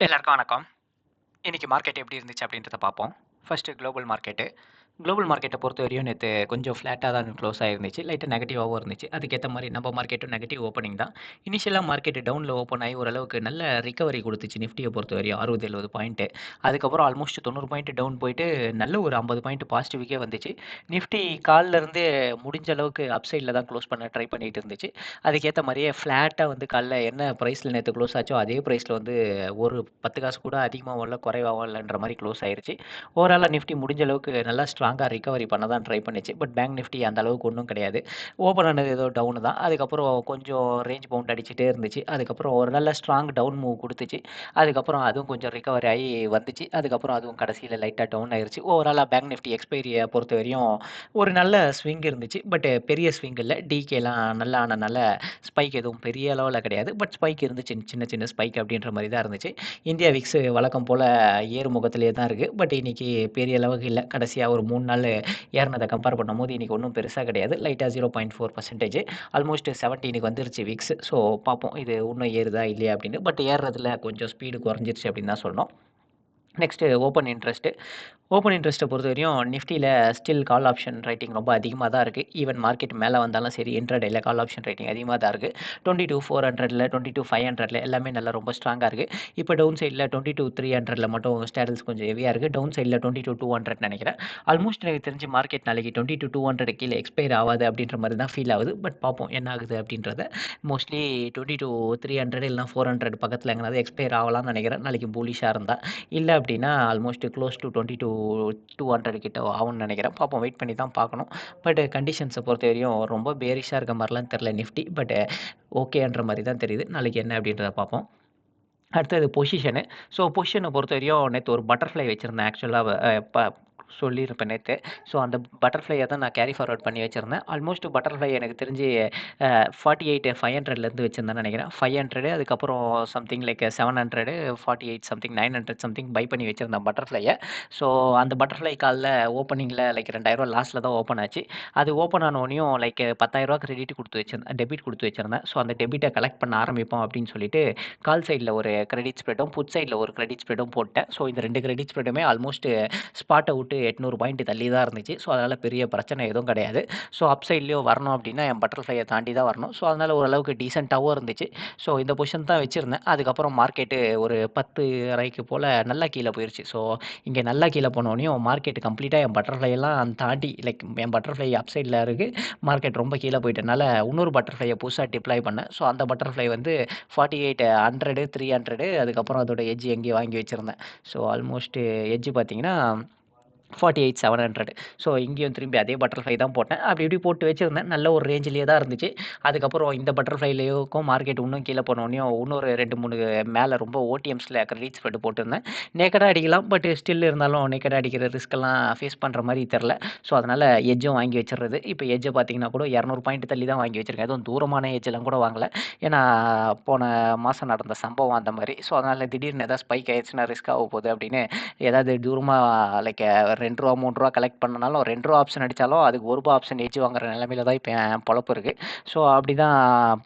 எல்லாருக்கும் வணக்கம். இன்னைக்கு மார்க்கெட் எப்படி இருந்துச்சு அப்படின்றத பார்ப்போம். First global market. குளோபல் மார்க்கெட்ட பொறுத்தவரையும் நேத்து கொஞ்சம் ஃப்ளாட்டா தான் க்ளோஸ் ஆயிருந்துச்சு. லைட்டா நெகட்டிவாவும் இருந்துச்சு. அதுக்கேத்த மாரி நம்ம மார்க்கெட்டும் நெகட்டிவ் ஓப்பனிங் தான். இனிஷியலா மார்க்கெட் டவுன்ல ஓப்பன் ஆயி ஓரளவுக்கு நல்ல ரிகவரி குடுத்துச்சு நிஃப்டிய பொறுத்தவரையும் 60, 70 பாயிண்ட்டு. அதுக்கப்புறம் ஆல்மோஸ்ட் 90 பாயிண்ட் டவுன் போயிட்டு நல்ல ஒரு 50 பாயிண்ட் பாசிட்டிவ்க்கே வந்துச்சு. நிஃப்டி கால்ல இருந்தே முடிஞ்ச அளவுக்கு அப் சைட்ல தான் க்ளோஸ் பண்ண ட்ரை பண்ணிட்டு இருந்துச்சு. அதுக்கேத்த மாரியே ஃப்ளாட்டா வந்து காலைல என்ன பிரைஸ்ல நேத்து க்ளோஸ் ஆச்சோ அதே பிரைஸ்ல வந்து ஒரு 10 காசு கூட அதிகமாவும் இல்ல, குறைவாவும் இல்லன்ற மாரி க்ளோஸ் ஆயிருச்சு. ஓவராலா நிஃப்டி முடிஞ்ச அளவுக்கு நல்லா ஸ்ட்ராங்கா ரிகவரி பண்ண தான் ட்ரை பண்ணுச்சு. பட் பேங்க் நிஃப்டி அந்த அளவுக்கு ஒண்ணும் கிடையாது. ஓப்பன் ஆனது ஏதோ டவுன் தான். அதுக்கப்புறம் கொஞ்சம் ரேஞ்ச் பவுண்ட் அடிச்சுட்டே இருந்துச்சு. அதுக்கப்புறம் ஒரு நல்ல ஸ்ட்ராங் டவுன் மூவ் குடுத்துச்சு. அதுக்கப்புறம் அதுவும் கொஞ்சம் ரிகவரி ஆயி வந்துச்சு. அதுக்கப்புறம் அதுவும் கடைசியில லைட்டா டவுன் ஆயிருச்சு. ஓவராலா பேங்க் நிஃப்டி எக்ஸ்பைரிய பொறுத்தவரையும் ஒரு நல்ல ஸ்விங் இருந்துச்சு. பட் பெரிய ஸ்விங் இல்ல. டிகேலாம் நல்லா ஆனனால ஸ்பைக் எதுவும் பெரிய அளவுல கிடையாது. பட் ஸ்பைக் இருந்துச்சு. சின்ன சின்ன ஸ்பைக் அப்படின்ற மாரி தான் இருந்துச்சு. இந்தியா விக்ஸ் வழக்கம் போல ஏறுமுகத்திலேயே தான் இருக்கு. பட் இன்னைக்கு பெரிய அளவுக்கு இல்ல. கடைசியா ஒரு 3 நாள் ஏறுனத கம்பேர் பண்ணும்போது இன்னைக்கு ஒண்ணும் பெருசா கிடையாது. லைட்டா 0.4% ஆல்மோஸ்ட் 17க்கு வந்துருச்சு விக்ஸ். ஸோ பார்ப்போம். இது இன்னும் ஏறுதா இல்லையா அப்படின்னு. பட் ஏறுறதுல கொஞ்சம் ஸ்பீடு குறைஞ்சிருச்சு அப்படின்னு தான் சொல்லணும். Next open interest. ஓப்பன் இன்ட்ரெஸ்ட்ட பொறுத்தவரையும் நிஃப்டில ஸ்டில் கால் ஆப்ஷன் ரைட்டிங் ரொம்ப அதிகமா தான் இருக்கு. ஈவன் மார்க்கெட் மேல வந்தாலும் சரி, இன்ட்ராடேல கால் ஆப்ஷன் ரைட்டிங் அதிகமா தான் இருக்கு. 22,400ல 22,500ல எல்லாமே நல்லா ரொம்ப ஸ்ட்ராங்கா இருக்கு. இப்ப டவுன் சைட்ல 22,300ல மட்டும் ஸ்டேடல்ஸ் கொஞ்சம் ஹெவியா இருக்கு. டவுன் சைட்ல 22,200 நெனைக்கிறேன். ஆல்மோஸ்ட் எனக்கு தெரிஞ்சு மார்க்கெட் நாளைக்கு 22,200 கீழ எக்ஸ்பைர் ஆவாது அப்படின்ற மாரி தான் ஃபீல் ஆகுது. பட் பார்ப்போம் என்ன ஆகுது அப்படின்றத. மோஸ்ட்லி 22,300 இல்லனா 400 பக்கத்துல எங்கனாவது எக்ஸ்பைர் ஆவலாம்னு நெனைக்கிறேன். நாளைக்கு புல்லிஷா இருந்தா. இல்ல அப்டின்னா ஆல்மோஸ்ட் க்ளோஸ் டூ 22,200 கிட்ட ஆகும்னு நெனைக்கிறேன். பார்ப்போம் வெயிட் பண்ணி தான் பார்க்கணும். பட் கண்டிஷன்ஸ பொறுத்தவரையும் ரொம்ப பேரிஷா இருக்க மாரிலாம் தெர்ல நிஃப்டி. பட் ஓகேன்ற மாரி தான் தெரியுது. நாளைக்கு என்ன அப்டின்றத பார்ப்போம். அடுத்தது பொசிஷனு. ஸோ பொசிஷன பொறுத்தவரையும் நேத்து ஒரு பட்டர்ஃப்ளை வச்சிருந்தேன் ஆக்சுவலா சொல்லியிருப்பேன் நேத்து. ஸோ அந்த பட்டர்ஃப்ளைய தான் நான் கேரி ஃபார்வர்ட் பண்ணி வச்சிருந்தேன். ஆல்மோஸ்ட் பட்டர்ஃப்ளை எனக்கு தெரிஞ்சு 48,500லேருந்து வச்சிருந்தேன்னு நெனைக்கிறேன். 500 அதுக்கப்புறம் something like 700 48 something 900 something buy பண்ணி வச்சிருந்தேன் பட்டர்ஃப்ளைய. ஸோ அந்த பட்டர்ஃப்ளை கால்ல ஓப்பனிங்ல லைக் ரூ. 2,000 லாஸ்ட்ல தான் ஓப்பன் ஆச்சு. அது ஓப்பன் ஆனோனயும் லைக் ரூ. 10,000 கிரெடிட் குடுத்து வச்சிருந்தேன். டெபிட் குடுத்து வச்சிருந்தேன். ஸோ அந்த டெபிட்ட கலெக்ட் பண்ண ஆரம்பிப்போம் அப்டின்னு சொல்லிட்டு கால் சைட்ல ஒரு கிரெடிட் ஸ்ப்ரெடும், புட் சைட்ல ஒரு கிரெடிட் ஸ்ப்ரெடும் போட்டேன். ஸோ இந்த 2 கிரெடிட் ஸ்ப்ரெடுமே ஆல்மோஸ்ட் ஸ்பாட்ட விட்டு 800 பாயிண்ட் தள்ளி தான் இருந்துச்சு. ஸோ அதனால பெரிய பிரச்சனை எதுவும் கிடையாது. ஸோ அப் சைட்லயும் வரணும் அப்டின்னா என் பட்டர்ஃப்ளைய தாண்டி தான் வரணும். ஸோ அதனால ஓரளவுக்கு டீசென்ட்டாவும் இருந்துச்சு. ஸோ இந்த பொசிஷன் தான் வச்சிருந்தேன். அதுக்கப்புறம் மார்க்கெட்டு ஒரு 10:30க்கு போல நல்லா கீழ போயிருச்சு. ஸோ இங்க நல்லா கீழ போனோனயும் மார்க்கெட் கம்ப்ளீட்டா என் பட்டர்ஃப்ளை எல்லாம் தாண்டி லைக் என் பட்டர்ஃப்ளை அப் சைட்ல இருக்கு. மார்க்கெட் ரொம்ப கீழ போயிட்டனால இன்னொரு பட்டர்ஃப்ளைய புதுசா டிப்ளாய் பண்ணேன். ஸோ அந்த பட்டர்ஃப்ளை வந்து 4800 300 அதுக்கப்புறம் அதோட எட்ஜ் எங்கேயோ வாங்கி வச்சிருந்தேன். ஸோ ஆல்மோஸ்ட் எட்ஜ் பார்த்தீங்கன்னா 48,700 ஸோ இங்கேயும் திரும்பி அதே பட்டர்ஃப்ளை தான் போட்டேன். அப்படி இப்படி போட்டு வச்சிருந்தேன். நல்ல ஒரு ரேஞ்சிலேயே தான் இருந்துச்சு. அதுக்கப்புறம் இந்த பட்டர்ஃப்ளைலயும் மார்க்கெட் இன்னும் கீழ போனோனயும் இன்னொரு 2, 3 மேல ரொம்ப ஓடிஎம்ஸ்ல கிரெடிட் ஸ்ப்ரெட் போட்டிருந்தேன். நேக்கடா அடிக்கலாம். பட் ஸ்டில் இருந்தாலும் நேக்கடா அடிக்கிற ரிஸ்க்லாம் ஃபேஸ் பண்ற மாரி தெர்ல. ஸோ அதனால எட்ஜும் வாங்கி வச்சுறது. இப்ப எட்ஜ பார்த்தீங்கன்னா கூட 200 பாயிண்ட் தள்ளி தான் வாங்கி வச்சிருக்கேன். எதுவும் தூரமான எட்ஜ்லாம் கூட வாங்கல. ஏன்னா போன மாசம் நடந்த சம்பவம் அந்த மாரி. ஸோ அதனால திடீர்னு ஏதாவது ஸ்பைக் ஆயிருச்சுன்னா ரிஸ்க் ஆக போகுது அப்படின்னு ஏதாவது தூரமா லைக் ரூ. 2 ரூ. 3 கலெக்ட் பண்ணனாலும் ரூ. 2 ஆப்ஷன் அடிச்சாலும் அதுக்கு ரூ. 1 ஆப்ஷன் எட்ஜ் வாங்குற நிலைமையில தான் இப்ப என் பொழப்பு இருக்கு. ஸோ அப்படிதான்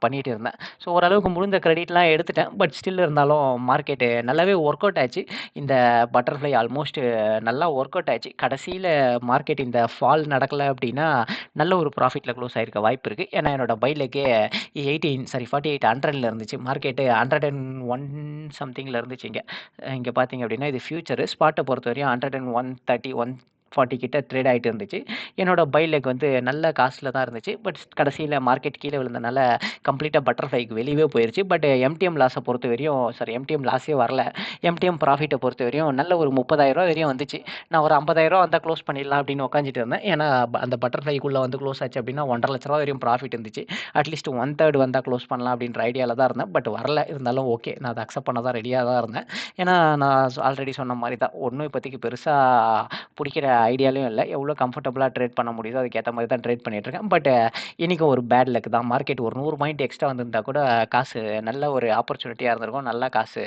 பண்ணிட்டு இருந்தேன். ஸோ ஓரளவுக்கு முடிந்த கிரெடிட்லாம் எடுத்துட்டேன். பட் ஸ்டில் இருந்தாலும் மார்க்கெட் நல்லாவே ஒர்க் அவுட் ஆச்சு. இந்த பட்டர்ஃப்ளை ஆல்மோஸ்ட் நல்லா ஒர்க் அவுட் ஆச்சு. கடைசியில மார்க்கெட் இந்த ஃபால் நடக்கல அப்படின்னா நல்ல ஒரு ப்ராஃபிட்ல க்ளோஸ் ஆயிருக்க வாய்ப்பு இருக்கு. ஏன்னா என்னோட பை லெக்கே 4800ல இருந்துச்சு. மார்க்கெட் 101 சம்திங்ல இருந்துச்சு இங்க. இங்க பார்த்தீங்க அப்படின்னா இது ஃபியூச்சரு. ஸ்பாட்ட பொறுத்தவரையும் 130, 140 கிட்ட ட்ரேட் ஆயிட்டு இருந்துச்சு. என்னோட பை லெக் வந்து நல்ல காஸ்ட்ல தான் இருந்துச்சு. பட் கடைசியில மார்க்கெட் கீழ விழுந்தனால கம்ப்ளீட்டா பட்டர்ஃப்ளைக்கு வெளியவே போயிருச்சு. பட் எம்டிஎம் லாஸ பொறுத்தவரையும் எம்டிஎம் லாஸே வரல. எம்டிஎம் ப்ராஃபிட்ட பொறுத்தவரையும் நல்ல ஒரு ரூ. 30,000 வரையும் வந்துச்சு. நான் ஒரு ரூ. 50,000 வந்தா க்ளோஸ் பண்ணிடலாம் அப்படின்னு உட்காந்துட்டு இருந்தேன். ஏன்னா அந்த பட்டர்ஃப்ளைக்குள்ள வந்து க்ளோஸ் ஆச்சு அப்படின்னா ரூ. 1,50,000 வரையும் ப்ராஃபிட் இருந்துச்சு. அட்லீஸ்ட் 1/3 வந்தா க்ளோஸ் பண்ணலாம் அப்படின்ற ஐடியால தான் இருந்தேன். பட் வரல. இருந்தாலும் ஓகே. நான் அத அக்செப்ட் பண்ண தான் ரெடியா தான் இருந்தேன். ஏன்னா நான் ஆல்ரெடி சொன்ன மாரி தான். ஒண்ணும் இப்போதைக்கு பெருசா புடிக்கிற ஐடியாலயும் இல்ல. எவ்வளோ கம்ஃபர்டபுளா ட்ரேட் பண்ண முடியுதோ அதுக்கேத்த மாரி தான் ட்ரேட் பண்ணிட்டுருக்கேன். பட் இன்னைக்கும் ஒரு பேட் லக் தான். மார்க்கெட் ஒரு 100 பாயிண்ட் எக்ஸ்ட்ரா வந்திருந்தா கூட காசு நல்ல ஒரு ஆப்பர்ச்சுனிட்டியா இருந்திருக்கும். நல்லா காசு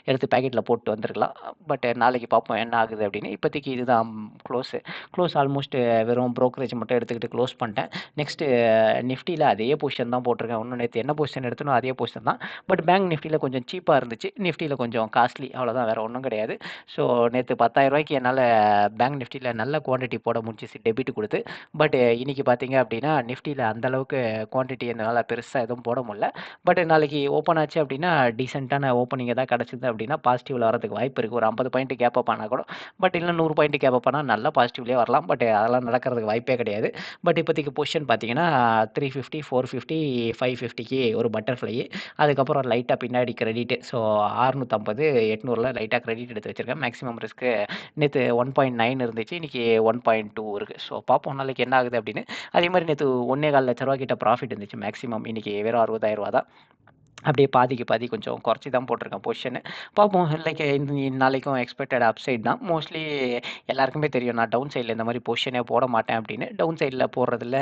எடுத்து பாக்கெட்ல போட்டு வந்திருக்கலாம். பட் நாளைக்கு பார்ப்போம் என்ன ஆகுது அப்படின்னு. இப்போதைக்கு இதுதான் க்ளோஸ் ஆல்மோஸ்ட் வெறும் ப்ரோக்கரேஜ் மட்டும் எடுத்துக்கிட்டு க்ளோஸ் பண்ணிட்டேன். நெக்ஸ்ட்டு நிஃப்டில அதே பொசிஷன் தான் போட்டிருக்கேன். இன்னும் நேத்து என்ன பொசிஷன் எடுத்தனோ அதே பொசிஷன் தான். பட் பேங்க் நிஃப்டில கொஞ்சம் சீப்பா இருந்துச்சு. நிஃப்டில கொஞ்சம் காஸ்ட்லி அவ்வளோதான், வேற ஒண்ணும் கிடையாது. ஸோ நேத்து ரூ. 10,000க்கு என்னால பேங்க் நிஃப்டில நல்ல குவான்டிட்டி போட முடிஞ்சுச்சு டெபிட் குடுத்து. பட் இன்னைக்கு பார்த்தீங்க அப்படின்னா, நிஃப்டில அந்த அளவுக்கு குவான்டிட்டி என்னால பெருசா எதுவும் போட முடியல. பட் நாளைக்கு ஓப்பன் ஆச்சு அப்படின்னா, டீசென்ட்டான ஓப்பனிங் ஏதாவது கிடைச்சது அப்படின்னா, பாசிட்டிவ்ல வரதுக்கு வாய்ப்பு இருக்கு. ஒரு 50 பாயிண்ட் கேப் அப் ஆனா கூட. பட் இல்ல 100 பாயிண்ட் கேப் அப் ஆனா நல்லா பாசிட்டிவ்லயே வரலாம். பட் அதெல்லாம் நடக்கிறதுக்கு வாய்ப்பே கிடையாது. பட் இப்போதைக்கு பொசிஷன் பார்த்தீங்கன்னா, 350, 450, 550க்கு ஒரு பட்டர்ஃப்ளை. அதுக்கப்புறம் லைட்டா பின்னாடி கிரெடிட். ஸோ 650, 800ல லைட்டா கிரெடிட் எடுத்து வச்சிருக்கேன். மேக்ஸிமம் ரிஸ்க் நேத்து 1.9 இருந்துச்சு. இன்னைக்கு 1.2 இருக்கு. ஸோ பார்ப்போம் நாளைக்கு என்ன ஆகுது அப்படின்னு. அதே மாரி நேத்து ரூ. 1,4 லட்சம் கிட்ட ப்ராஃபிட் இருந்துச்சு மேக்ஸிமம். இன்னைக்கு வெறும் ரூ. 60,000 தான். அப்படியே பாதிக்கு பாதி கொஞ்சம் குறைச்சு தான் போட்டிருக்கேன் பொசிஷனு. பார்ப்போம் லைக் நாளைக்கும் எக்ஸ்பெக்டட் அப்சைட் தான். மோஸ்ட்லி எல்லாருக்குமே தெரியும் நான் டவுன் சைட்ல இந்த மாரி பொசிஷனே போட மாட்டேன் அப்படின்னு. டவுன் சைட்ல போடுறதுல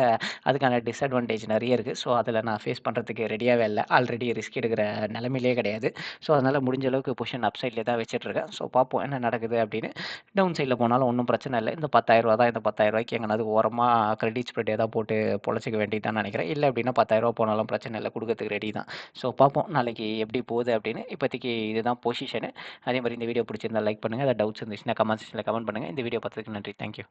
அதுக்கான டிஸ்அட்வான்டேஜ் நெறைய இருக்கு. ஸோ அதில நான் ஃபேஸ் பண்றதுக்கு ரெடியாவே இல்ல. ஆல்ரெடி ரிஸ்க் எடுக்கிற நிலைமையிலேயே கிடையாது. ஸோ அதனால முடிஞ்ச அளவுக்கு பொசிஷன் அப்சைட்லயே தான் வச்சுட்டுருக்கேன். ஸோ பார்ப்போம் என்ன நடக்குது அப்படின்னு. டவுன் சைட்ல போனாலும் ஒண்ணும் பிரச்சனை இல்ல. இந்த ரூ. 10,000 தான். இந்த ரூ. 10,000க்கு எங்கனாவது ஓரமா கிரெடிட் ஸ்ப்ரெட் ஏதாவது போட்டு பொழச்சுக்க வேண்டியது தான் நெனைக்கிறேன். இல்ல அப்படின்னா ரூ. 10,000 போனாலும் பிரச்சனை இல்ல. குடுக்கறதுக்கு ரெடி தான். ஸோ பார்ப்போம் நாளைக்கு எப்படி போகுது அப்படின்னு. இப்போதைக்கு இதுதான் பொசிஷனு. அதே மாரி இந்த வீடியோ பிடிச்சிருந்தா லைக் பண்ணுங்க. ஏதாவது டவுட்ஸ் இருந்துச்சுன்னா கமெண்ட் செக்ஷன்ல கமெண்ட் பண்ணுங்க. இந்த வீடியோ பார்த்ததுக்கு நன்றி. Thank you.